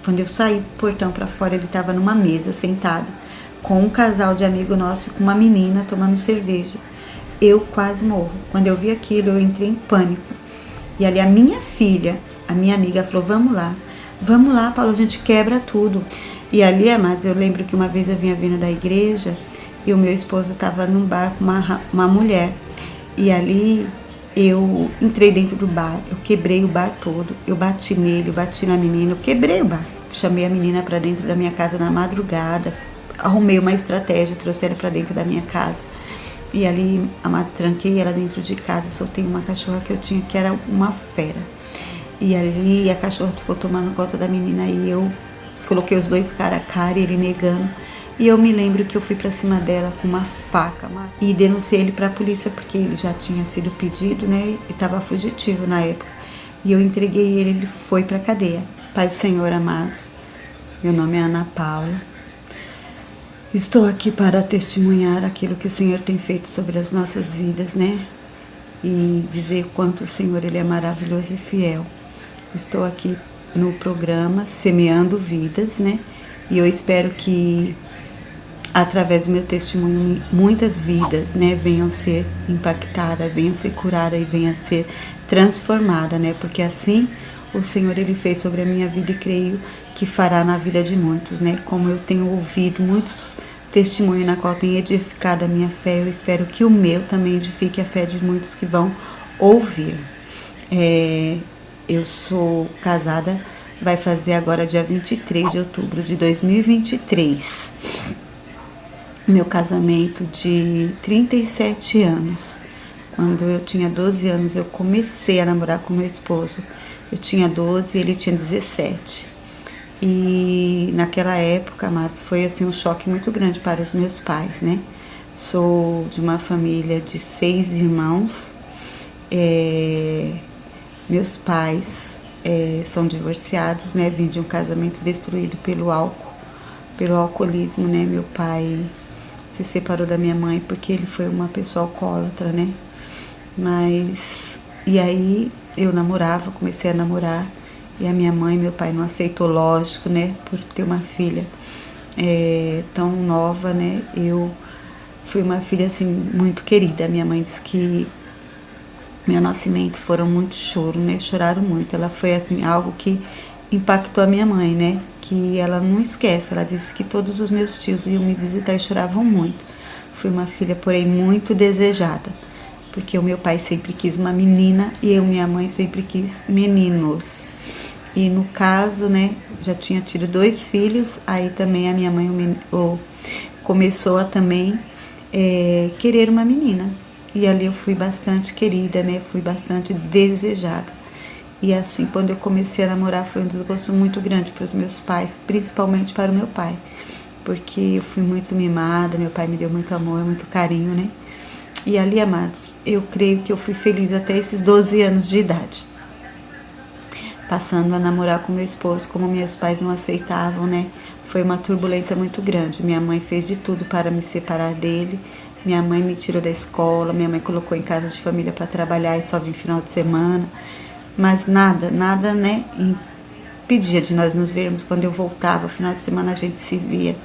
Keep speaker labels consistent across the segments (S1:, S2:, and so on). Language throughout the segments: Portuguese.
S1: Quando eu saí do portão para fora, ele estava numa mesa, sentado, com um casal de amigo nosso e com uma menina tomando cerveja. Eu quase morro. Quando eu vi aquilo, eu entrei em pânico. E ali a minha filha, a minha amiga, falou, vamos lá, Paulo, a gente quebra tudo. E ali, amados, eu lembro que uma vez eu vinha vindo da igreja e o meu esposo estava num bar com uma mulher. E ali eu entrei dentro do bar, eu quebrei o bar todo, eu bati nele, eu bati na menina, eu quebrei o bar. Chamei a menina para dentro da minha casa na madrugada, arrumei uma estratégia, trouxe ela para dentro da minha casa. E ali, amado, tranquei ela dentro de casa, soltei uma cachorra que eu tinha, que era uma fera. E ali a cachorra ficou tomando conta da menina e eu coloquei os dois cara a cara, ele negando. E eu me lembro que eu fui pra cima dela com uma faca e denunciei ele pra polícia porque ele já tinha sido pedido, né? E tava fugitivo na época. E eu entreguei ele foi pra cadeia. Pai do Senhor, amados, meu nome é Ana Paula. Estou aqui para testemunhar aquilo que o Senhor tem feito sobre as nossas vidas, né? E dizer o quanto o Senhor ele é maravilhoso e fiel. Estou aqui no programa Semeando Vidas, né? E eu espero que através do meu testemunho muitas vidas, né, venham ser impactadas, venham ser curadas e venham ser transformadas, né? Porque assim o Senhor ele fez sobre a minha vida e creio que fará na vida de muitos, né? Como eu tenho ouvido muitos testemunhos na qual tem edificado a minha fé, eu espero que o meu também edifique a fé de muitos que vão ouvir. Eu sou casada, vai fazer agora dia 23 de outubro de 2023. Meu casamento de 37 anos. Quando eu tinha 12 anos, eu comecei a namorar com meu esposo. Eu tinha 12 e ele tinha 17. E naquela época, amados, foi assim um choque muito grande para os meus pais, né? Sou de uma família de 6 irmãos. Meus pais são divorciados, né? Vim de um casamento destruído pelo álcool, pelo alcoolismo, né? Meu pai se separou da minha mãe porque ele foi uma pessoa alcoólatra, né? E aí eu namorava, comecei a namorar, e a minha mãe e meu pai não aceitou, lógico, né? Por ter uma filha tão nova, né? Eu fui uma filha, assim, muito querida. Minha mãe disse que meu nascimento foram muito choro, né? Choraram muito. Ela foi, assim, algo que impactou a minha mãe, né? Que ela não esquece. Ela disse que todos os meus tios iam me visitar e choravam muito. Fui uma filha, porém, muito desejada, porque o meu pai sempre quis uma menina e minha mãe sempre quis meninos. E no caso, né, já tinha tido 2 filhos, aí também a minha mãe começou a também querer uma menina. E ali eu fui bastante querida, né, fui bastante desejada. E assim, quando eu comecei a namorar, foi um desgosto muito grande para os meus pais, principalmente para o meu pai, porque eu fui muito mimada, meu pai me deu muito amor, muito carinho, né? E ali, amados, eu creio que eu fui feliz até esses 12 anos de idade, passando a namorar com meu esposo, como meus pais não aceitavam, né? Foi uma turbulência muito grande. Minha mãe fez de tudo para me separar dele. Minha mãe me tirou da escola, minha mãe colocou em casa de família para trabalhar e só vim final de semana. Mas nada, né, impedia de nós nos vermos. Quando eu voltava, final de semana a gente se via.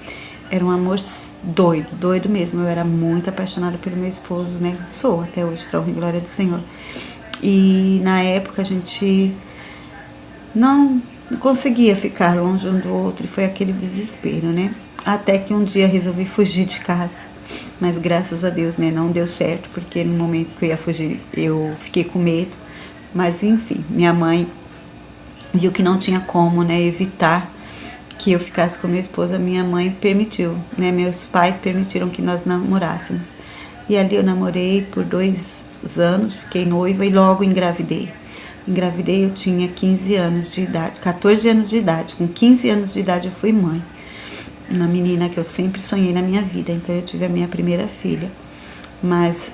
S1: Era um amor doido mesmo. Eu era muito apaixonada pelo meu esposo, né? Sou até hoje, para honra e glória do Senhor. E na época a gente não conseguia ficar longe um do outro e foi aquele desespero, né? Até que um dia resolvi fugir de casa. Mas graças a Deus, né, não deu certo, porque no momento que eu ia fugir, eu fiquei com medo. Mas enfim, minha mãe viu que não tinha como, né, evitar que eu ficasse com meu esposo. A minha mãe permitiu, né, meus pais permitiram que nós namorássemos. E ali eu namorei por 2 anos, fiquei noiva e logo engravidei. Engravidei, eu tinha 15 anos de idade, 14 anos de idade. Com 15 anos de idade eu fui mãe. Uma menina que eu sempre sonhei na minha vida, então eu tive a minha primeira filha. Mas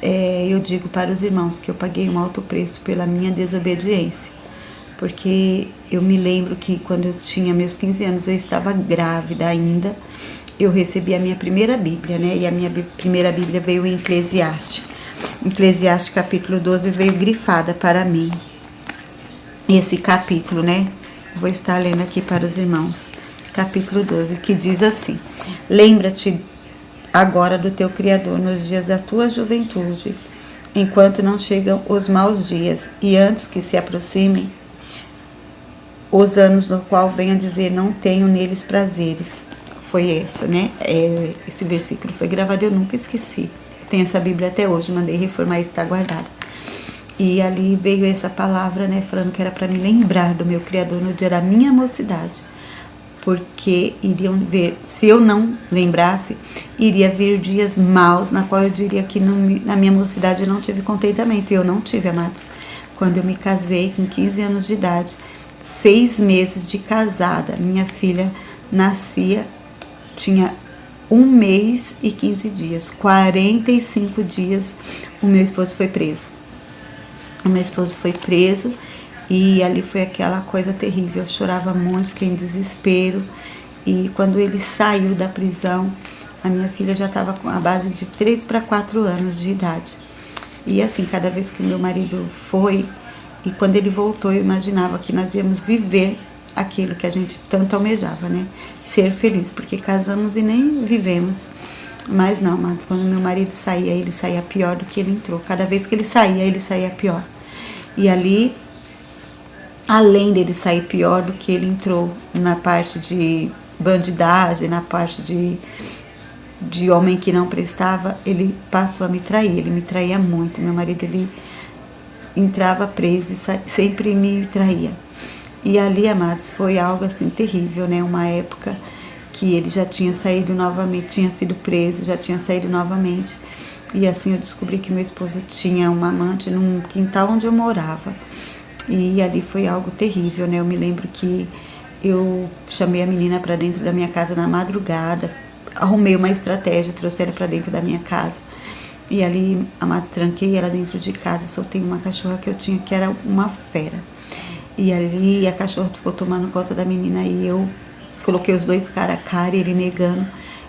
S1: eu digo para os irmãos que eu paguei um alto preço pela minha desobediência, porque eu me lembro que quando eu tinha meus 15 anos, eu estava grávida ainda, eu recebi a minha primeira Bíblia, né? E a minha primeira Bíblia veio em Eclesiastes. Eclesiastes capítulo 12 veio grifada para mim. Esse capítulo, né? Vou estar lendo aqui para os irmãos, capítulo 12, que diz assim: lembra-te agora do teu Criador nos dias da tua juventude, enquanto não chegam os maus dias, e antes que se aproximem os anos no qual venha dizer, não tenho neles prazeres. Foi essa, né? Esse versículo foi gravado, eu nunca esqueci. Tenho essa Bíblia até hoje, mandei reformar e está guardada. E ali veio essa palavra, né, falando que era para me lembrar do meu Criador no dia da minha mocidade, porque iriam ver, se eu não lembrasse, iria vir dias maus, na qual eu diria que na minha mocidade eu não tive contentamento, e eu não tive, amados. Quando eu me casei com 15 anos de idade, 6 meses de casada, minha filha nascia, tinha 1 mês e 15 dias, 45 dias, o meu esposo foi preso. O meu esposo foi preso e ali foi aquela coisa terrível. Eu chorava muito, fiquei em desespero. E quando ele saiu da prisão, a minha filha já estava com a base de 3 para 4 anos de idade. E assim, cada vez que o meu marido foi, e quando ele voltou, eu imaginava que nós íamos viver aquilo que a gente tanto almejava, né? Ser feliz, porque casamos e nem vivemos. Mas não, amados, quando meu marido saía, ele saía pior do que ele entrou. Cada vez que ele saía pior. E ali, além dele sair pior do que ele entrou, na parte de bandidagem, na parte de homem que não prestava, ele passou a me trair. Ele me traía muito. Meu marido, ele entrava preso e sempre me traía. E ali, amados, foi algo assim terrível, né? Uma época que ele já tinha saído novamente, tinha sido preso, já tinha saído novamente. E assim eu descobri que meu esposo tinha uma amante num quintal onde eu morava. E ali foi algo terrível, né? Eu me lembro que eu chamei a menina para dentro da minha casa na madrugada, arrumei uma estratégia, trouxe ela para dentro da minha casa. E ali, amado, tranquei ela dentro de casa, soltei uma cachorra que eu tinha, que era uma fera. E ali a cachorra ficou tomando conta da menina e eu coloquei os dois cara a cara, ele negando.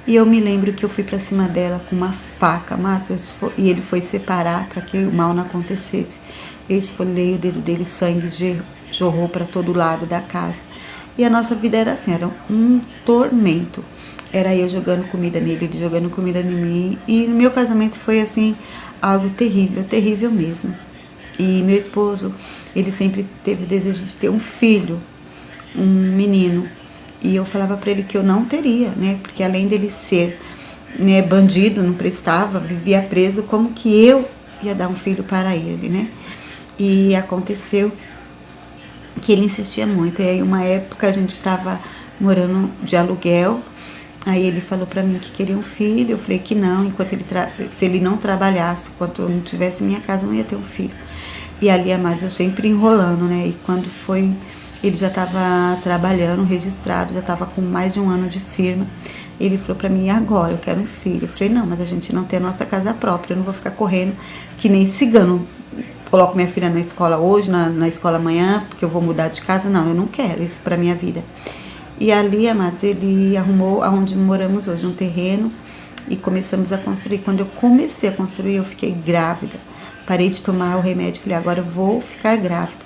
S1: E eu me lembro que eu fui pra cima dela com uma faca, Matheus, e ele foi separar para que o mal não acontecesse. Eu esfolei o dedo dele, sangue jorrou para todo lado da casa. E a nossa vida era assim, era um tormento. Era eu jogando comida nele, ele jogando comida em mim. E no meu casamento foi assim, algo terrível, terrível mesmo. E meu esposo, ele sempre teve o desejo de ter um filho, um menino. E eu falava para ele que eu não teria, né? Porque além dele ser, né, bandido, não prestava, vivia preso, como que eu ia dar um filho para ele, né? E aconteceu que ele insistia muito. E aí uma época a gente estava morando de aluguel. Aí ele falou para mim que queria um filho. Eu falei que não, enquanto se ele não trabalhasse, enquanto eu não tivesse minha casa, não ia ter um filho. E ali, amados, eu sempre enrolando, né? E quando foi, ele já estava trabalhando, registrado, já estava com mais de 1 ano de firma. Ele falou para mim, e agora? Eu quero um filho. Eu falei, não, mas a gente não tem a nossa casa própria, eu não vou ficar correndo que nem cigano. Coloco minha filha na escola hoje, na escola amanhã, porque eu vou mudar de casa. Não, eu não quero isso para minha vida. E ali, amados, ele arrumou aonde moramos hoje, um terreno, e começamos a construir. Quando eu comecei a construir, eu fiquei grávida. Parei de tomar o remédio, falei, agora eu vou ficar grávida.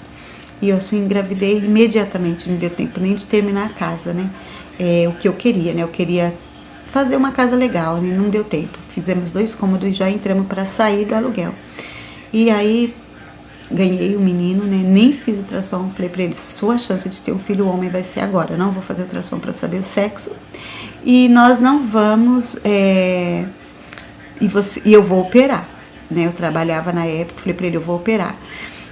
S1: E eu assim engravidei imediatamente, não deu tempo nem de terminar a casa, né? O que eu queria, né? Eu queria fazer uma casa legal, né? Não deu tempo. Fizemos 2 cômodos e já entramos para sair do aluguel. E aí ganhei o menino, né? Nem fiz ultrassom. Falei para ele, sua chance de ter um filho homem vai ser agora. Eu não vou fazer ultrassom para saber o sexo. E nós não vamos... E eu vou operar, né? Eu trabalhava na época, falei para ele, eu vou operar.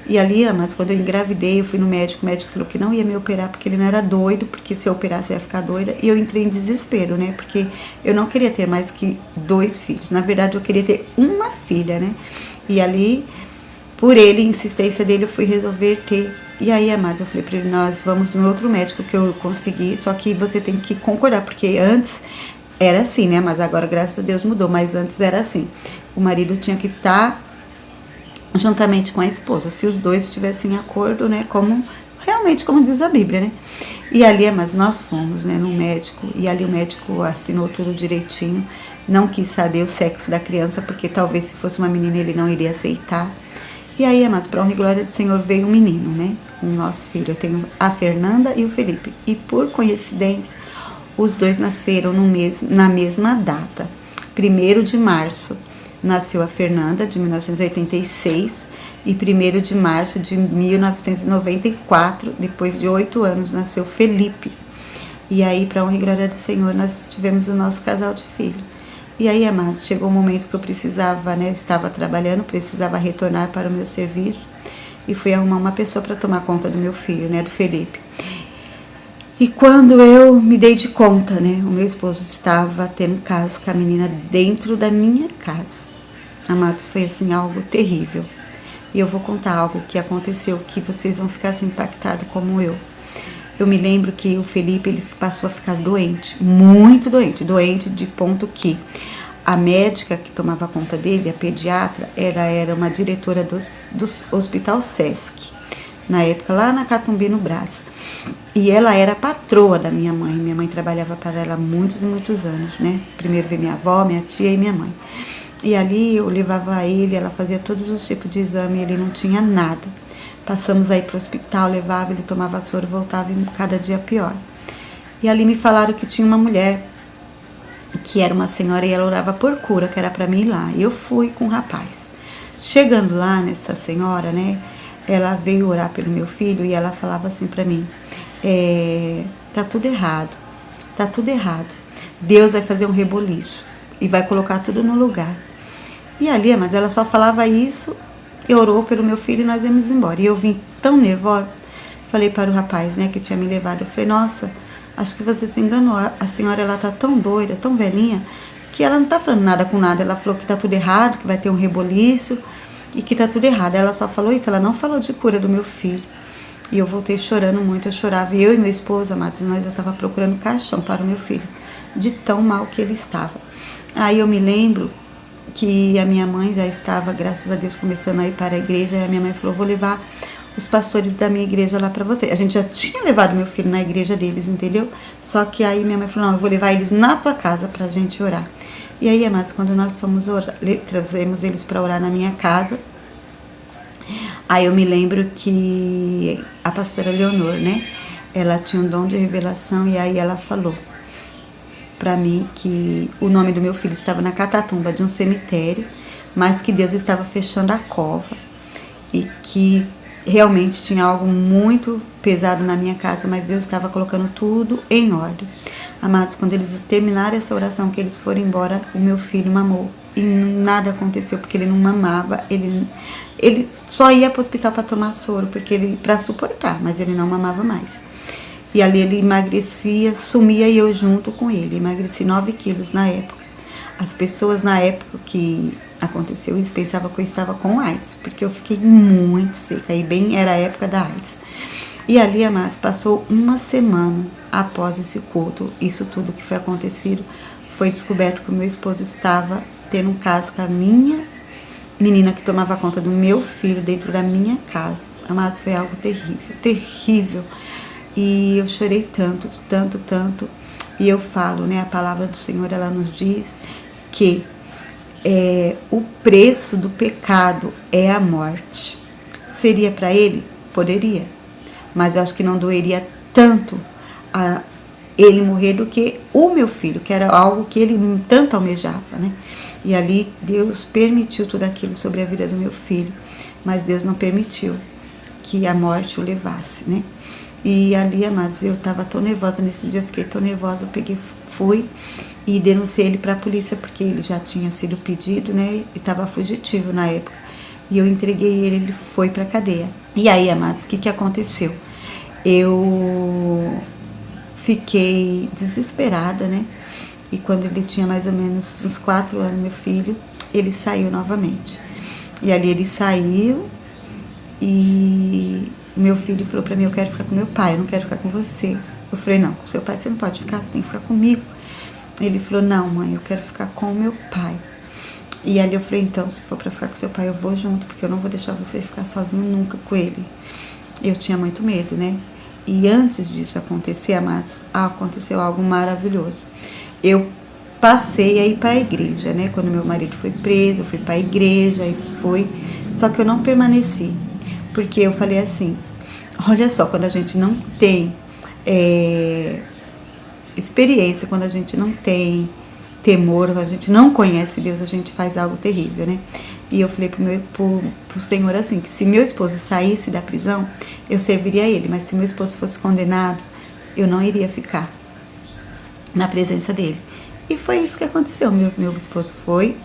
S1: E ali, mas quando eu engravidei, eu fui no médico, o médico falou que não ia me operar porque ele não era doido, porque se eu operasse eu ia ficar doida. E eu entrei em desespero, né? Porque eu não queria ter mais que 2 filhos. Na verdade, eu queria ter uma filha, né? E ali, por ele, insistência dele, eu fui resolver ter. E aí, amados, eu falei pra ele, nós vamos no outro médico que eu consegui, só que você tem que concordar, porque antes era assim, né? Mas agora, graças a Deus, mudou. Mas antes era assim. O marido tinha que estar juntamente com a esposa, se os dois estivessem em acordo, né, realmente como diz a Bíblia, né, e ali, mas nós fomos, né, no médico, e ali o médico assinou tudo direitinho, não quis saber o sexo da criança, porque talvez se fosse uma menina ele não iria aceitar, e aí, amados, para honra e glória do Senhor veio um menino, né, com o nosso filho. Eu tenho a Fernanda e o Felipe. E por coincidência, os dois nasceram na mesma data. 1º de março nasceu a Fernanda, de 1986, e 1º de março de 1994, depois de 8 anos, nasceu Felipe. E aí, para honra e glória do Senhor, nós tivemos o nosso casal de filho. E aí, amados, chegou o momento que eu precisava, né, estava trabalhando, precisava retornar para o meu serviço, e fui arrumar uma pessoa para tomar conta do meu filho, né, do Felipe. E quando eu me dei de conta, né, o meu esposo estava tendo caso com a menina dentro da minha casa. Amados, foi assim algo terrível. E eu vou contar algo que aconteceu que vocês vão ficar assim impactados como eu. Eu me lembro que o Felipe, ele passou a ficar doente, muito doente, doente de ponto que a médica que tomava conta dele, a pediatra, era uma diretora do Hospital Sesc, na época lá na Catumbi, no Brás. E ela era patroa da minha mãe. Minha mãe trabalhava para ela há muitos e muitos anos, né? Primeiro veio minha avó, minha tia e minha mãe. E ali eu levava ele, ela fazia todos os tipos de exame, ele não tinha nada. Passamos aí para o hospital, levava, ele tomava soro, voltava e cada dia pior. E ali me falaram que tinha uma mulher, que era uma senhora, e ela orava por cura, que era para mim ir lá. E eu fui com o rapaz. Chegando lá nessa senhora, né, ela veio orar pelo meu filho e ela falava assim para mim, tá tudo errado, tá tudo errado. Deus vai fazer um reboliço e vai colocar tudo no lugar. E ali, mas ela só falava isso, e orou pelo meu filho e nós íamos embora. E eu vim tão nervosa, falei para o rapaz, né, que tinha me levado, eu falei, nossa, acho que você se enganou, a senhora, ela tá tão doida, tão velhinha, que ela não tá falando nada com nada, ela falou que tá tudo errado, que vai ter um reboliço, e que tá tudo errado. Ela só falou isso, ela não falou de cura do meu filho. E eu voltei chorando muito, eu chorava, e eu e meu esposo, amados, nós já tava procurando caixão para o meu filho, de tão mal que ele estava. Aí eu me lembro que a minha mãe já estava, graças a Deus, começando a ir para a igreja, e a minha mãe falou, vou levar os pastores da minha igreja lá para você. A gente já tinha levado meu filho na igreja deles, entendeu? Só que aí minha mãe falou, não, eu vou levar eles na tua casa pra gente orar. E aí, mas quando nós fomos orar, trouxemos eles para orar na minha casa, aí eu me lembro que a pastora Leonor, né, ela tinha um dom de revelação, e aí ela falou para mim que o nome do meu filho estava na catatumba de um cemitério, mas que Deus estava fechando a cova e que realmente tinha algo muito pesado na minha casa, mas Deus estava colocando tudo em ordem. Amados, quando eles terminaram essa oração, que eles foram embora, o meu filho mamou e nada aconteceu, porque ele não mamava, ele só ia para o hospital para tomar soro, para suportar, mas ele não mamava mais. E ali ele emagrecia, sumia e eu junto com ele. Emagreci 9 quilos na época. As pessoas na época que aconteceu isso pensavam que eu estava com AIDS, porque eu fiquei muito seca. E bem era a época da AIDS. E ali, amados, passou uma semana após esse culto, isso tudo que foi acontecido, foi descoberto que o meu esposo estava tendo um caso com a minha menina que tomava conta do meu filho dentro da minha casa. Amados, foi algo terrível, terrível. E eu chorei tanto, tanto, tanto. E eu falo, né, a palavra do Senhor, ela nos diz que o preço do pecado é a morte. Seria para ele? Poderia. Mas eu acho que não doeria tanto a ele morrer do que o meu filho, que era algo que ele tanto almejava, né? E ali Deus permitiu tudo aquilo sobre a vida do meu filho, mas Deus não permitiu que a morte o levasse, né? E ali, amados, eu estava tão nervosa, nesse dia eu fiquei tão nervosa, eu fui e denunciei ele para a polícia, porque ele já tinha sido pedido, né, e estava fugitivo na época. E eu entreguei ele foi para a cadeia. E aí, amados, o que aconteceu? Eu fiquei desesperada, né, e quando ele tinha mais ou menos uns 4 anos, meu filho, ele saiu novamente. E ali ele saiu e meu filho falou pra mim, eu quero ficar com meu pai, eu não quero ficar com você. Eu falei, não, com seu pai você não pode ficar, você tem que ficar comigo. Ele falou, não, mãe, eu quero ficar com o meu pai. E ali eu falei, então, se for pra ficar com seu pai, eu vou junto, porque eu não vou deixar você ficar sozinho nunca com ele. Eu tinha muito medo, né? E antes disso acontecer, amados, aconteceu algo maravilhoso. Eu passei a ir para a igreja, né? Quando meu marido foi preso, eu fui para a igreja e fui. Só que eu não permaneci, porque eu falei assim, Olha só, quando a gente não tem experiência, quando a gente não tem temor, quando a gente não conhece Deus, a gente faz algo terrível, né? E eu falei pro Senhor assim, que se meu esposo saísse da prisão, eu serviria a ele, mas se meu esposo fosse condenado, eu não iria ficar na presença dele. E foi isso que aconteceu. Meu esposo foi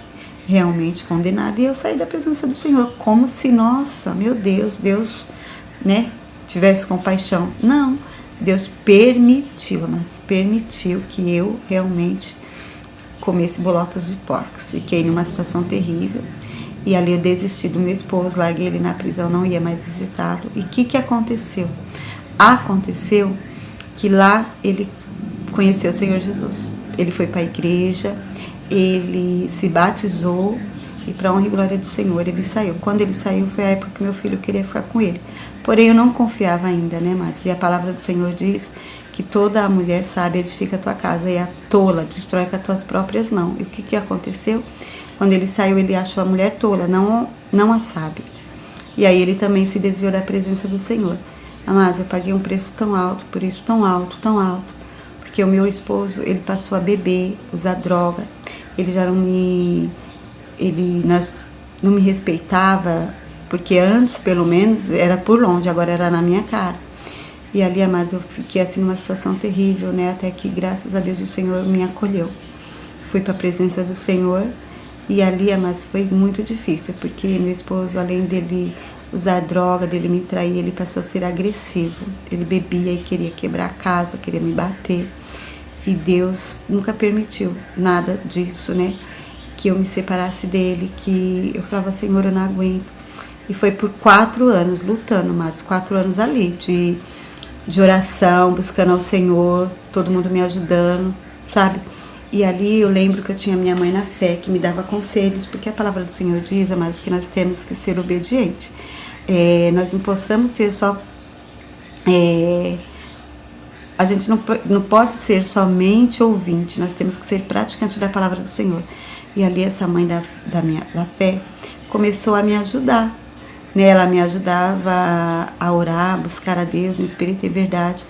S1: realmente condenado e eu saí da presença do Senhor, como se, nossa, meu Deus, né, tivesse compaixão. Não, Deus permitiu, amados, permitiu que eu realmente comesse bolotas de porcos. Fiquei numa situação terrível. E ali eu desisti do meu esposo, larguei ele na prisão, não ia mais visitá-lo. E o que aconteceu? Aconteceu que lá ele conheceu o Senhor Jesus. Ele foi para a igreja, ele se batizou e, para a honra e glória do Senhor, ele saiu. Quando ele saiu, foi a época que meu filho queria ficar com ele. Porém, eu não confiava ainda, né, mas e a palavra do Senhor diz que toda a mulher sábia edifica a tua casa e a tola destrói com as tuas próprias mãos. E o que aconteceu? Quando ele saiu, ele achou a mulher tola, não a sábia. E aí ele também se desviou da presença do Senhor. Amados, eu paguei um preço tão alto, por isso tão alto, porque o meu esposo, ele passou a beber, usar droga, ele já não me respeitava, porque antes, pelo menos, era por longe, agora era na minha cara. E ali, amados, eu fiquei assim numa situação terrível, né? Até que, graças a Deus, o Senhor me acolheu. Fui para a presença do Senhor e ali, amados, foi muito difícil, porque meu esposo, além dele usar droga, dele me trair, ele passou a ser agressivo. Ele bebia e queria quebrar a casa, queria me bater. E Deus nunca permitiu nada disso, né? Que eu me separasse dele, que eu falava, Senhor, eu não aguento. E foi por 4 anos lutando, mas 4 anos ali, de oração, buscando ao Senhor, todo mundo me ajudando, sabe? E ali eu lembro que eu tinha minha mãe na fé, que me dava conselhos, porque a palavra do Senhor diz, amados, que nós temos que ser obedientes. Nós não possamos ser só... a gente não pode ser somente ouvinte, nós temos que ser praticante da palavra do Senhor. E ali essa mãe da fé começou a me ajudar. Ela me ajudava a orar, a buscar a Deus no Espírito e verdade.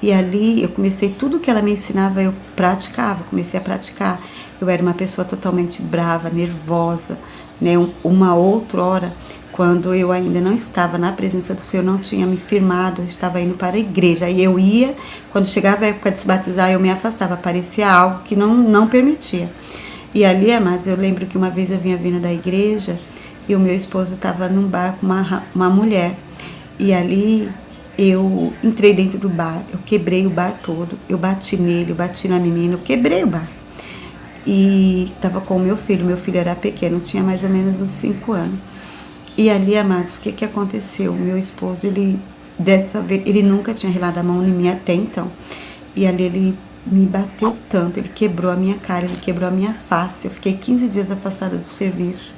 S1: E ali eu comecei, tudo que ela me ensinava eu praticava, comecei a praticar. Eu era uma pessoa totalmente brava, nervosa, né? Uma outra hora, quando eu ainda não estava na presença do Senhor, não tinha me firmado, eu estava indo para a igreja. Aí eu ia, quando chegava a época de se batizar, eu me afastava, parecia algo que não permitia. E ali, amados, eu lembro que uma vez eu vinha vindo da igreja e o meu esposo estava num bar com uma mulher. E ali eu entrei dentro do bar, eu quebrei o bar todo, eu bati nele, eu bati na menina, eu quebrei o bar. E estava com o meu filho era pequeno, tinha mais ou menos uns 5 anos. E ali, amados, o que aconteceu? O meu esposo, dessa vez, ele nunca tinha relado a mão em mim até então. E ali ele me bateu tanto, ele quebrou a minha cara, ele quebrou a minha face. Eu fiquei 15 dias afastada do serviço.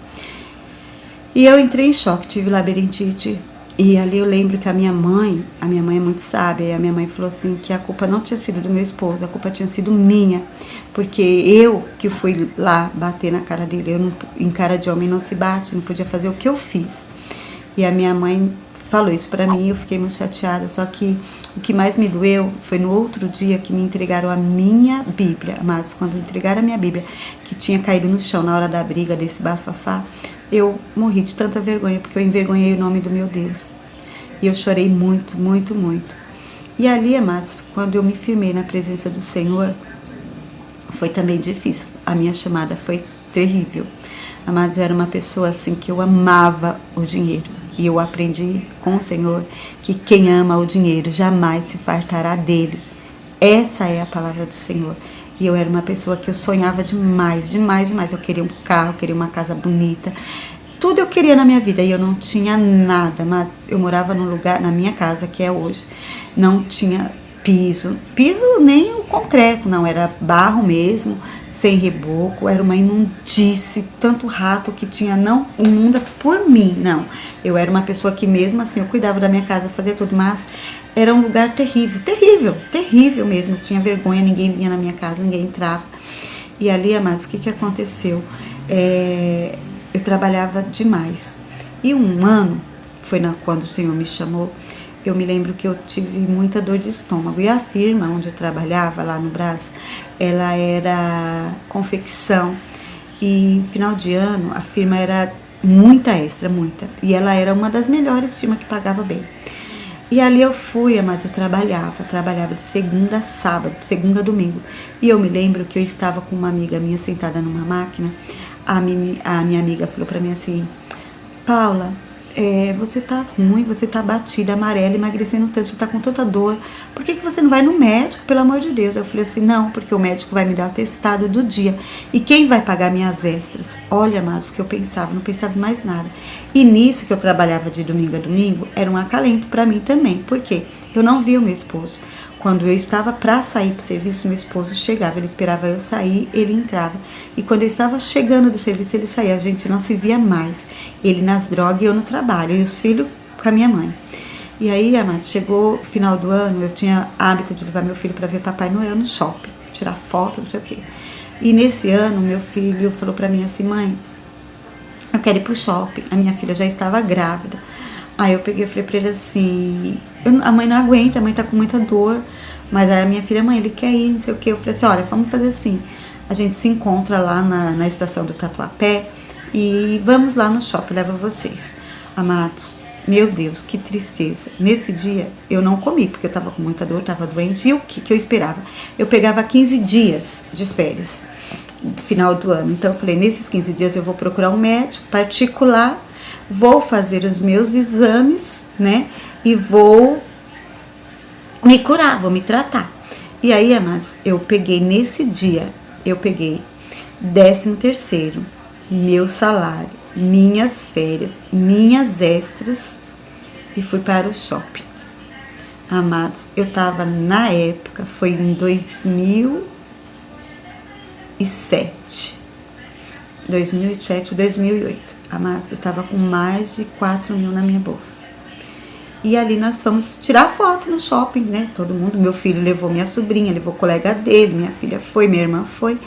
S1: E eu entrei em choque, tive labirintite. E ali eu lembro que a minha mãe é muito sábia, e a minha mãe falou assim, que a culpa não tinha sido do meu esposo, a culpa tinha sido minha, porque eu que fui lá bater na cara dele, em cara de homem não se bate, não podia fazer o que eu fiz. E a minha mãe falou isso pra mim, eu fiquei muito chateada, só que o que mais me doeu foi no outro dia que me entregaram a minha Bíblia. Mas quando entregaram a minha Bíblia, que tinha caído no chão na hora da briga, desse bafafá, eu morri de tanta vergonha, porque eu envergonhei o nome do meu Deus. E eu chorei muito, muito, muito. E ali, amados, quando eu me firmei na presença do Senhor, foi também difícil. A minha chamada foi terrível. Amados, eu era uma pessoa assim que eu amava o dinheiro. E eu aprendi com o Senhor que quem ama o dinheiro jamais se fartará dele. Essa é a palavra do Senhor. E eu era uma pessoa que eu sonhava demais, demais, demais. Eu queria um carro, eu queria uma casa bonita. Tudo eu queria na minha vida e eu não tinha nada. Mas eu morava num lugar, na minha casa, que é hoje, não tinha piso. Piso nem o concreto, não. Era barro mesmo, sem reboco. Era uma imundice, tanto rato que tinha, não imunda por mim, não. Eu era uma pessoa que mesmo assim, eu cuidava da minha casa, fazia tudo, mas... era um lugar terrível, terrível, terrível mesmo. Eu tinha vergonha, ninguém vinha na minha casa, ninguém entrava. E ali, amados, o que aconteceu? Eu trabalhava demais. E um ano, foi quando o Senhor me chamou, eu me lembro que eu tive muita dor de estômago. E a firma onde eu trabalhava, lá no Brás, ela era confecção. E final de ano, a firma era muita extra, muita. E ela era uma das melhores firmas que pagava bem. E ali eu fui, amados, eu trabalhava de segunda a sábado, segunda a domingo. E eu me lembro que eu estava com uma amiga minha sentada numa máquina. A minha amiga falou pra mim assim: Paula, você tá ruim, você tá batida, amarela, emagrecendo tanto, você tá com tanta dor. Por que você não vai no médico, pelo amor de Deus? Eu falei assim: não, porque o médico vai me dar o atestado do dia. E quem vai pagar minhas extras? Olha, amados, o que eu pensava, não pensava em mais nada. E nisso que eu trabalhava de domingo a domingo, era um acalento para mim também. Por quê? Eu não via o meu esposo. Quando eu estava para sair para o serviço, meu esposo chegava, ele esperava eu sair, ele entrava. E quando eu estava chegando do serviço, ele saía, a gente não se via mais. Ele nas drogas e eu no trabalho, e os filhos com a minha mãe. E aí, amado, chegou o final do ano, eu tinha hábito de levar meu filho para ver Papai Noel no shopping, tirar foto, não sei o quê. E nesse ano, meu filho falou para mim assim: mãe, eu quero ir pro shopping. A minha filha já estava grávida. Aí eu peguei e falei pra ele assim: a mãe não aguenta, a mãe tá com muita dor. Mas aí a minha filha: mãe, ele quer ir, não sei o que. Eu falei assim: olha, vamos fazer assim, a gente se encontra lá na estação do Tatuapé e vamos lá no shopping, levo vocês. Amados, meu Deus, que tristeza. Nesse dia eu não comi, porque eu tava com muita dor, tava doente. E o que eu esperava? Eu pegava 15 dias de férias no final do ano. Então eu falei: nesses 15 dias eu vou procurar um médico particular, vou fazer os meus exames, né? E vou me curar, vou me tratar. E aí, amados, eu peguei nesse dia, 13º, meu salário, minhas férias, minhas extras e fui para o shopping. Amados, eu tava na época, foi em 2007, 2008. Amados, eu tava com mais de 4 mil na minha bolsa. E ali nós fomos tirar foto no shopping, né? Todo mundo, meu filho levou minha sobrinha, levou o colega dele, minha filha foi, minha irmã foi.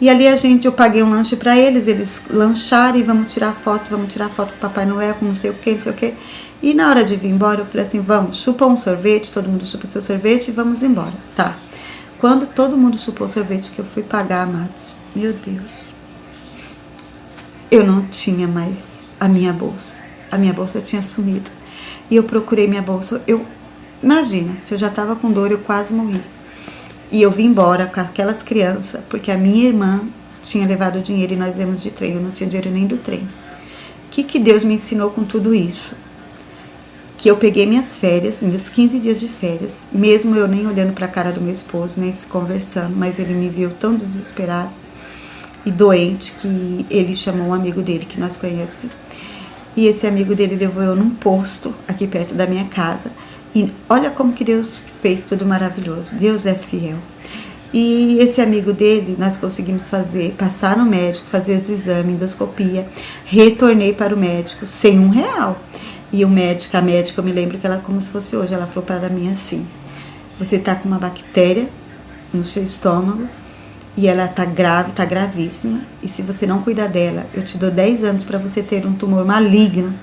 S1: E ali eu paguei um lanche para eles lancharam e vamos tirar foto com o Papai Noel, com não sei o que. E na hora de vir embora, eu falei assim: vamos, chupa um sorvete, todo mundo chupa seu sorvete e vamos embora, tá? Quando todo mundo chupou o sorvete que eu fui pagar, amados, meu Deus, eu não tinha mais a minha bolsa tinha sumido. E eu procurei minha bolsa, imagina, se eu já tava com dor, eu quase morri. E eu vim embora com aquelas crianças, porque a minha irmã tinha levado o dinheiro e nós viemos de trem, eu não tinha dinheiro nem do trem. O que Deus me ensinou com tudo isso? Que eu peguei minhas férias, meus 15 dias de férias, mesmo eu nem olhando para a cara do meu esposo, nem se conversando, mas ele me viu tão desesperado e doente que ele chamou um amigo dele que nós conhecemos. E esse amigo dele levou eu num posto aqui perto da minha casa. E olha como que Deus fez tudo maravilhoso. Deus é fiel. E esse amigo dele, nós conseguimos passar no médico, fazer os exames, endoscopia. Retornei para o médico sem R$1. E a médica, eu me lembro que ela, como se fosse hoje, ela falou para mim assim: você tá com uma bactéria no seu estômago e ela tá grave, tá gravíssima. E se você não cuidar dela, eu te dou 10 anos para você ter um tumor maligno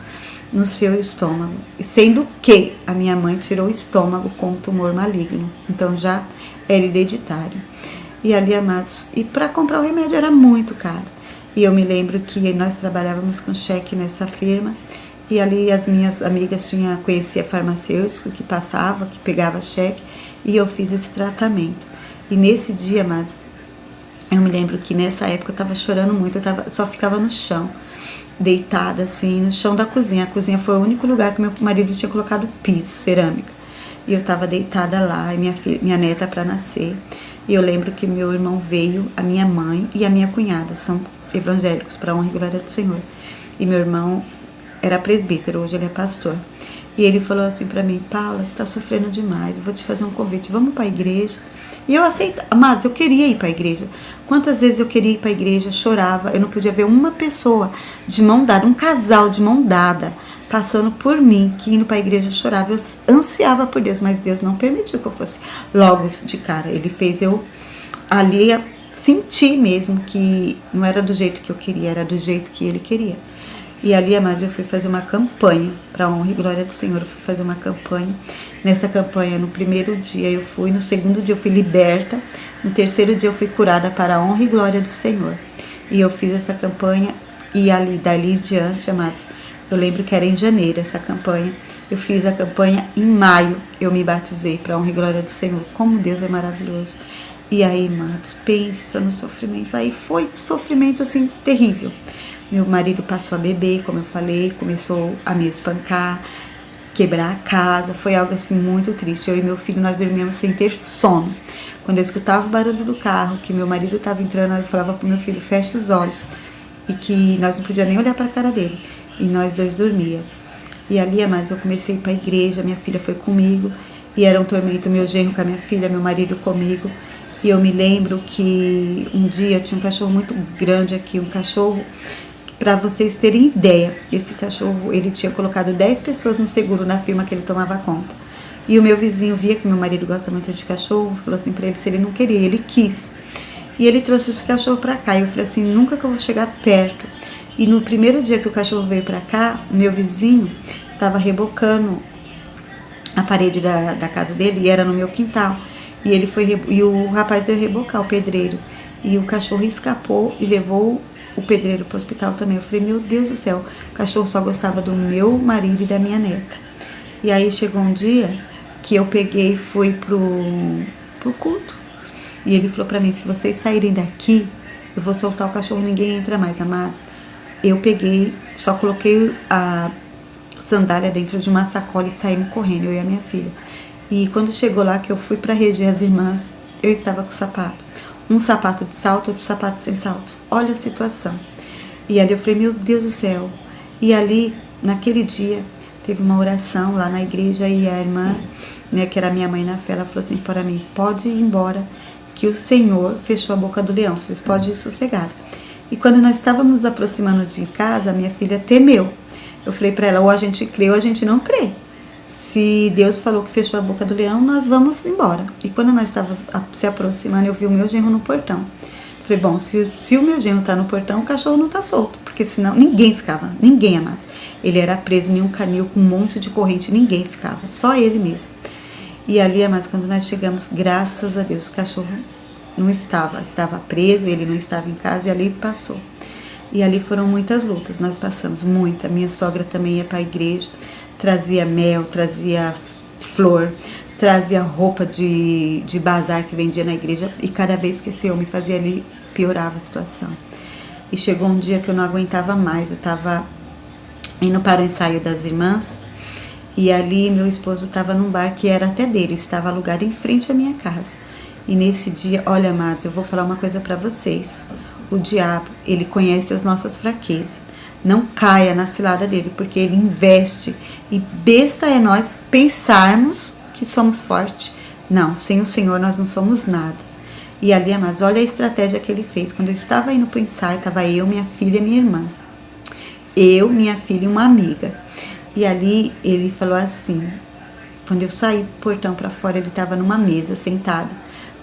S1: no seu estômago. Sendo que a minha mãe tirou o estômago com um tumor maligno. Então já era hereditário. E ali, amados, e para comprar o remédio era muito caro. E eu me lembro que nós trabalhávamos com cheque nessa firma. E ali as minhas amigas conhecia farmacêutico que passava, que pegava cheque. E eu fiz esse tratamento. E nesse dia, amados, eu me lembro que nessa época eu tava chorando muito, só ficava no chão, deitada assim, no chão da cozinha. A cozinha foi o único lugar que meu marido tinha colocado piso, cerâmica. E eu tava deitada lá, e minha neta para nascer. E eu lembro que meu irmão veio, a minha mãe e a minha cunhada, são evangélicos, para honra e glória do Senhor. E meu irmão era presbítero, hoje ele é pastor. E ele falou assim para mim: Paula, você tá sofrendo demais, eu vou te fazer um convite, vamos para a igreja. E eu aceitei, mas eu queria ir para a igreja. Quantas vezes eu queria ir para a igreja, chorava, eu não podia ver uma pessoa de mão dada, um casal de mão dada, passando por mim, que indo para a igreja chorava. Eu ansiava por Deus, mas Deus não permitiu que eu fosse logo de cara. Ele fez eu ali sentir mesmo que não era do jeito que eu queria, era do jeito que ele queria. E ali, amados, eu fui fazer uma campanha, para a honra e glória do Senhor, eu fui fazer uma campanha. Nessa campanha, no primeiro dia eu fui, no segundo dia eu fui liberta, no terceiro dia eu fui curada para a honra e glória do Senhor. E eu fiz essa campanha, e ali, dali em diante, amados, eu lembro que era em janeiro essa campanha. Eu fiz a campanha em maio, eu me batizei para a honra e glória do Senhor. Como Deus é maravilhoso. E aí, amados, pensa no sofrimento. Aí foi sofrimento assim terrível. Meu marido passou a beber, como eu falei, começou a me espancar, quebrar a casa. Foi algo assim muito triste. Eu e meu filho, nós dormíamos sem ter sono. Quando eu escutava o barulho do carro, que meu marido estava entrando, eu falava pro meu filho, fecha os olhos. E que nós não podíamos nem olhar para a cara dele. E nós dois dormíamos. E ali, amados, eu comecei a ir para a igreja, minha filha foi comigo. E era um tormento, meu genro com a minha filha, meu marido comigo. E eu me lembro que um dia tinha um cachorro muito grande aqui, um cachorro, para vocês terem ideia, esse cachorro, ele tinha colocado 10 pessoas no seguro na firma que ele tomava conta. E o meu vizinho via que meu marido gosta muito de cachorro, falou assim para ele se ele não queria, ele quis. E ele trouxe esse cachorro para cá, e eu falei assim, nunca que eu vou chegar perto. E no primeiro dia que o cachorro veio para cá, o meu vizinho estava rebocando a parede da casa dele, e era no meu quintal. E ele foi, e o rapaz ia rebocar, o pedreiro. E o cachorro escapou e levou o pedreiro para o hospital também. Eu falei, meu Deus do céu, o cachorro só gostava do meu marido e da minha neta. E aí chegou um dia que eu peguei e fui pro culto. E ele falou para mim, se vocês saírem daqui, eu vou soltar o cachorro, ninguém entra mais, amados. Eu peguei, só coloquei a sandália dentro de uma sacola e saímos correndo, eu e a minha filha. E quando chegou lá, que eu fui para reger as irmãs, eu estava com o sapato. Um sapato de salto, outro sapato sem saltos. Olha a situação. E ali eu falei, meu Deus do céu. E ali, naquele dia, teve uma oração lá na igreja e a irmã, né, que era minha mãe na fé, ela falou assim para mim, pode ir embora, que o Senhor fechou a boca do leão, vocês podem ir sossegados. E quando nós estávamos nos aproximando de casa, a minha filha temeu. Eu falei para ela, ou a gente crê ou a gente não crê. Se Deus falou que fechou a boca do leão, nós vamos embora. E quando nós estávamos se aproximando, eu vi o meu genro no portão. Falei, bom, se o meu genro está no portão, o cachorro não está solto. Porque senão ninguém ficava, ninguém, amados. Ele era preso em um canil com um monte de corrente, ninguém ficava, só ele mesmo. E ali, amados, quando nós chegamos, graças a Deus, o cachorro não estava preso, ele não estava em casa e ali passou. E ali foram muitas lutas, nós passamos muita. Minha sogra também ia para a igreja, trazia mel, trazia flor, trazia roupa de bazar que vendia na igreja. E cada vez que esse homem fazia ali, piorava a situação. E chegou um dia que eu não aguentava mais, eu estava indo para o ensaio das irmãs. E ali meu esposo estava num bar que era até dele, estava alugado em frente à minha casa. E nesse dia, olha, amados, eu vou falar uma coisa para vocês. O diabo, ele conhece as nossas fraquezas. Não caia na cilada dele, porque ele investe. E besta é nós pensarmos que somos fortes. Não, sem o Senhor nós não somos nada. E ali, amados, olha a estratégia que ele fez. Quando eu estava indo para o ensaio, estava eu, minha filha e minha irmã. Eu, minha filha e uma amiga. E ali ele falou assim, quando eu saí do portão para fora, ele estava numa mesa, sentado,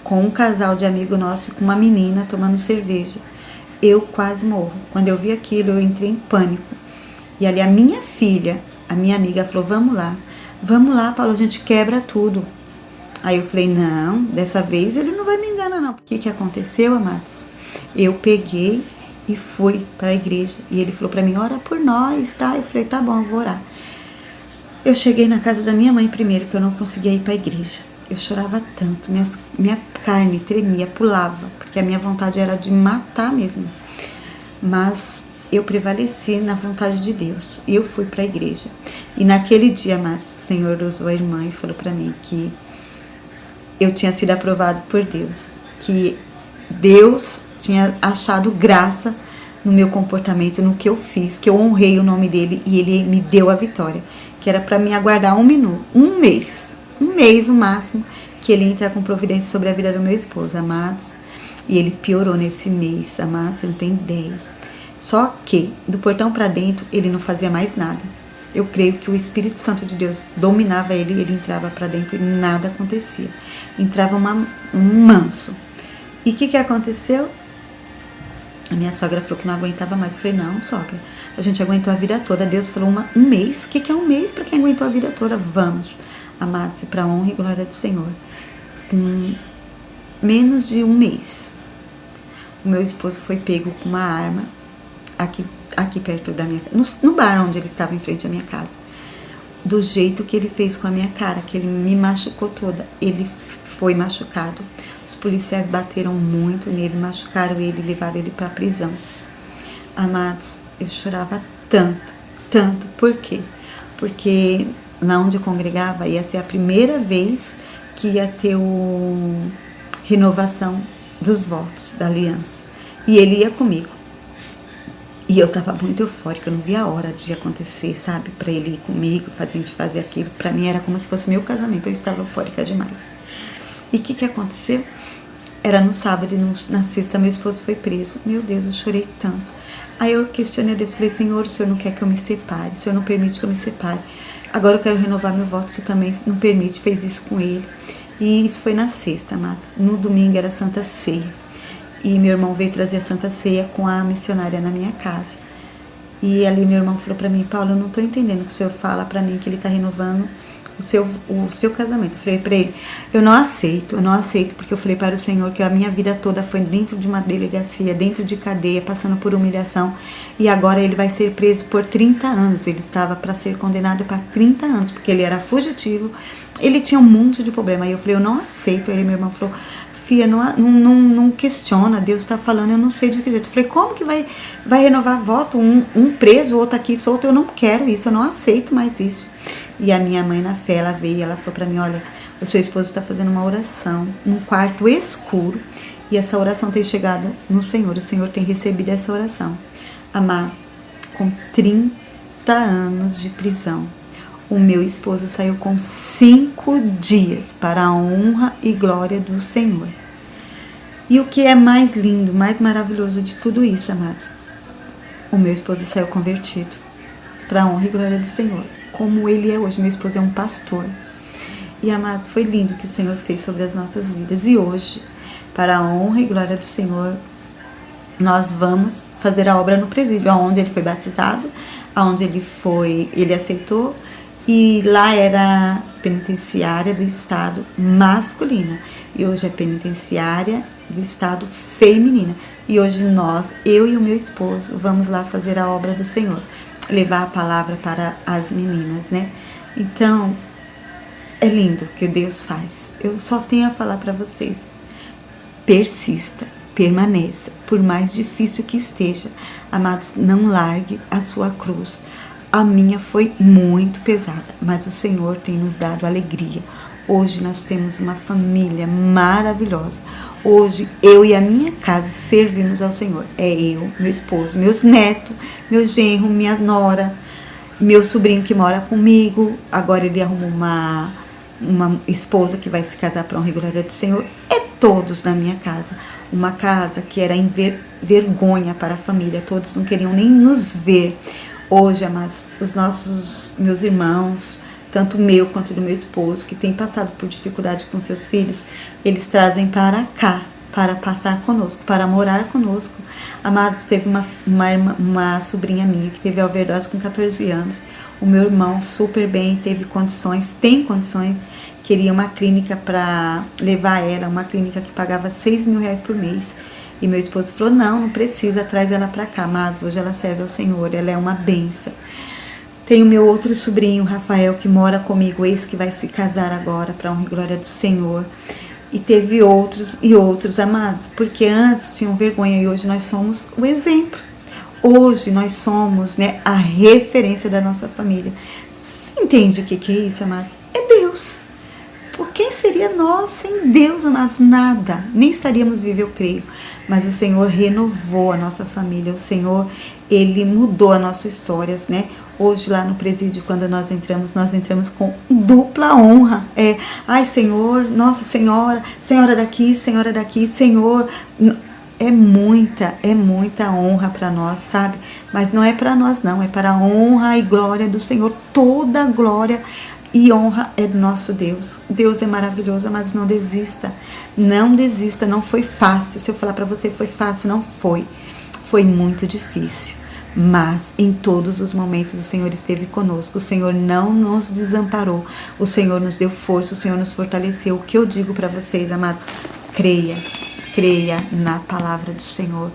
S1: com um casal de amigo nosso e com uma menina tomando cerveja. Eu quase morro. Quando eu vi aquilo, eu entrei em pânico. E ali a minha filha, a minha amiga, falou, vamos lá, Paulo, a gente quebra tudo. Aí eu falei, não, dessa vez ele não vai me enganar não. O que aconteceu, amados? Eu peguei e fui para a igreja. E ele falou para mim, ora por nós, tá? Eu falei, tá bom, eu vou orar. Eu cheguei na casa da minha mãe primeiro, que eu não conseguia ir para a igreja. Eu chorava tanto, minha carne tremia, pulava, porque a minha vontade era de matar mesmo. Mas eu prevaleci na vontade de Deus e eu fui para a igreja. E naquele dia, mas o Senhor usou a irmã e falou para mim que eu tinha sido aprovado por Deus, que Deus tinha achado graça no meu comportamento, no que eu fiz, que eu honrei o nome dele e ele me deu a vitória, que era para mim aguardar um mês no máximo, que ele entrar com providência sobre a vida do meu esposo, amados. E ele piorou nesse mês, amados, você não tem ideia. Só que do portão para dentro ele não fazia mais nada. Eu creio que o Espírito Santo de Deus dominava ele e ele entrava para dentro e nada acontecia. Entrava um manso. E o que aconteceu? A minha sogra falou que não aguentava mais. Eu falei, não, sogra, a gente aguentou a vida toda. Deus falou um mês. O que é um mês para quem aguentou a vida toda? Vamos, amados, para a honra e glória do Senhor. Menos de um mês, o meu esposo foi pego com uma arma aqui perto da minha casa, no bar onde ele estava em frente à minha casa. Do jeito que ele fez com a minha cara, que ele me machucou toda, ele foi machucado. Os policiais bateram muito nele, machucaram ele e levaram ele para a prisão. Amados, eu chorava tanto. Por quê? Porque na onde eu congregava ia ser a primeira vez que ia ter renovação dos votos da aliança. E ele ia comigo. E eu tava muito eufórica, eu não via a hora de acontecer, sabe? Pra ele ir comigo, pra gente fazer aquilo. Pra mim era como se fosse meu casamento, eu estava eufórica demais. E o que aconteceu? Era no sábado e na sexta meu esposo foi preso. Meu Deus, eu chorei tanto. Aí eu questionei a Deus, falei, Senhor, o Senhor não quer que eu me separe, o Senhor não permite que eu me separe. Agora eu quero renovar meu voto, o Senhor também não permite, fez isso com ele. E isso foi na sexta, amada. No domingo era Santa Ceia. E meu irmão veio trazer a Santa Ceia com a missionária na minha casa. E ali meu irmão falou pra mim, Paulo, eu não tô entendendo o que o Senhor fala pra mim, que ele tá renovando o seu casamento. Eu falei pra ele, eu não aceito, porque eu falei para o Senhor que a minha vida toda foi dentro de uma delegacia, dentro de cadeia, passando por humilhação, e agora ele vai ser preso por 30 anos, ele estava para ser condenado para 30 anos, porque ele era fugitivo, ele tinha um monte de problema, aí eu falei, eu não aceito. Aí meu irmão falou, Fia, não questiona, Deus está falando, eu não sei de que jeito. Eu falei, como que vai renovar voto? Um preso, o outro aqui solto, eu não quero isso, eu não aceito mais isso. E a minha mãe na fé, ela veio e ela falou pra mim, olha, o seu esposo está fazendo uma oração num quarto escuro e essa oração tem chegado no Senhor, o Senhor tem recebido essa oração. Amados, com 30 anos de prisão, o meu esposo saiu com 5 dias para a honra e glória do Senhor. E o que é mais lindo, mais maravilhoso de tudo isso, amados? O meu esposo saiu convertido para a honra e glória do Senhor. Como ele é hoje, meu esposo é um pastor. E, amados, foi lindo o que o Senhor fez sobre as nossas vidas. E hoje, para a honra e glória do Senhor, nós vamos fazer a obra no presídio, onde ele foi batizado, onde ele aceitou, e lá era penitenciária do estado masculina, e hoje é penitenciária do estado feminina. E hoje eu e o meu esposo, vamos lá fazer a obra do Senhor, levar a palavra para as meninas, né? Então, é lindo o que Deus faz. Eu só tenho a falar para vocês, persista, permaneça, por mais difícil que esteja. Amados, não largue a sua cruz. A minha foi muito pesada, mas o Senhor tem nos dado alegria. Hoje nós temos uma família maravilhosa. Hoje eu e a minha casa servimos ao Senhor. É eu, meu esposo, meus netos, meu genro, minha nora, meu sobrinho que mora comigo. Agora ele arrumou uma esposa que vai se casar para honra e glória do Senhor. É todos na minha casa. Uma casa que era vergonha para a família. Todos não queriam nem nos ver. Hoje, amados, meus irmãos, tanto meu quanto do meu esposo, que tem passado por dificuldade com seus filhos, eles trazem para cá, para passar conosco, para morar conosco. Amados, teve uma sobrinha minha que teve overdose com 14 anos. O meu irmão, super bem, tem condições, queria uma clínica para levar ela, uma clínica que pagava R$6.000 por mês. E meu esposo falou, não precisa, traz ela para cá. Mas hoje ela serve ao Senhor, ela é uma bênção. Tem o meu outro sobrinho, Rafael, que mora comigo, esse que vai se casar agora, para a honra e glória do Senhor. E teve outros e outros, amados, porque antes tinham vergonha e hoje nós somos o exemplo. Hoje nós somos, né, a referência da nossa família. Você entende o que é isso, amados? É Deus. Por quem seria nós sem Deus, amados? Nada. Nem estaríamos vivos, eu creio. Mas o Senhor renovou a nossa família. O Senhor, Ele mudou a nossa história, né? Hoje lá no presídio, quando nós entramos com dupla honra. Ai, Senhor, Nossa Senhora, Senhora daqui, Senhor. É muita honra para nós, sabe? Mas não é para nós, não. É para a honra e glória do Senhor. Toda glória e honra é do nosso Deus. Deus é maravilhoso, mas não desista. Não desista, não foi fácil. Se eu falar para você foi fácil, não foi. Foi muito difícil, mas em todos os momentos o Senhor esteve conosco, o Senhor não nos desamparou, o Senhor nos deu força, o Senhor nos fortaleceu. O que eu digo para vocês, amados, creia, creia na palavra do Senhor,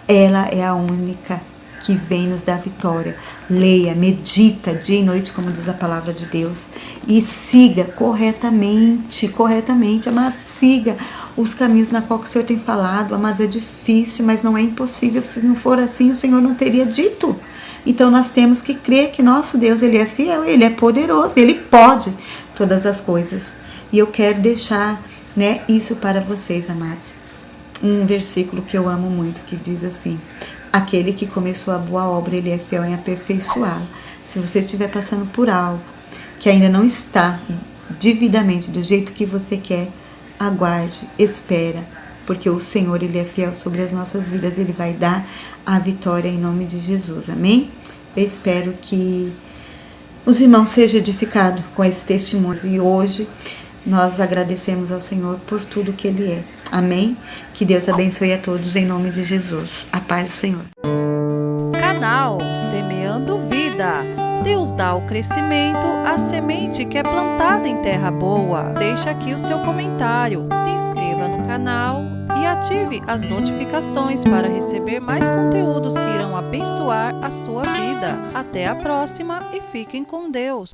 S1: ela é a única que vem nos dar vitória. Leia, medita dia e noite, como diz a palavra de Deus, e siga corretamente, amados, siga os caminhos na qual o Senhor tem falado. Amados, é difícil, mas não é impossível. Se não for assim, o Senhor não teria dito. Então nós temos que crer que nosso Deus, Ele é fiel, Ele é poderoso, Ele pode todas as coisas. E eu quero deixar, isso para vocês, amados. Um versículo que eu amo muito, que diz assim: aquele que começou a boa obra, Ele é fiel em aperfeiçoá-la. Se você estiver passando por algo que ainda não está devidamente do jeito que você quer, aguarde, espera, porque o Senhor, Ele é fiel sobre as nossas vidas, Ele vai dar a vitória em nome de Jesus, amém? Eu espero que os irmãos sejam edificados com esse testemunho, e hoje nós agradecemos ao Senhor por tudo que Ele é, amém? Que Deus abençoe a todos em nome de Jesus, a paz do Senhor.
S2: Canal Semeando Vida. Deus dá o crescimento à semente que é plantada em terra boa. Deixa aqui o seu comentário, se inscreva no canal e ative as notificações para receber mais conteúdos que irão abençoar a sua vida. Até a próxima e fiquem com Deus.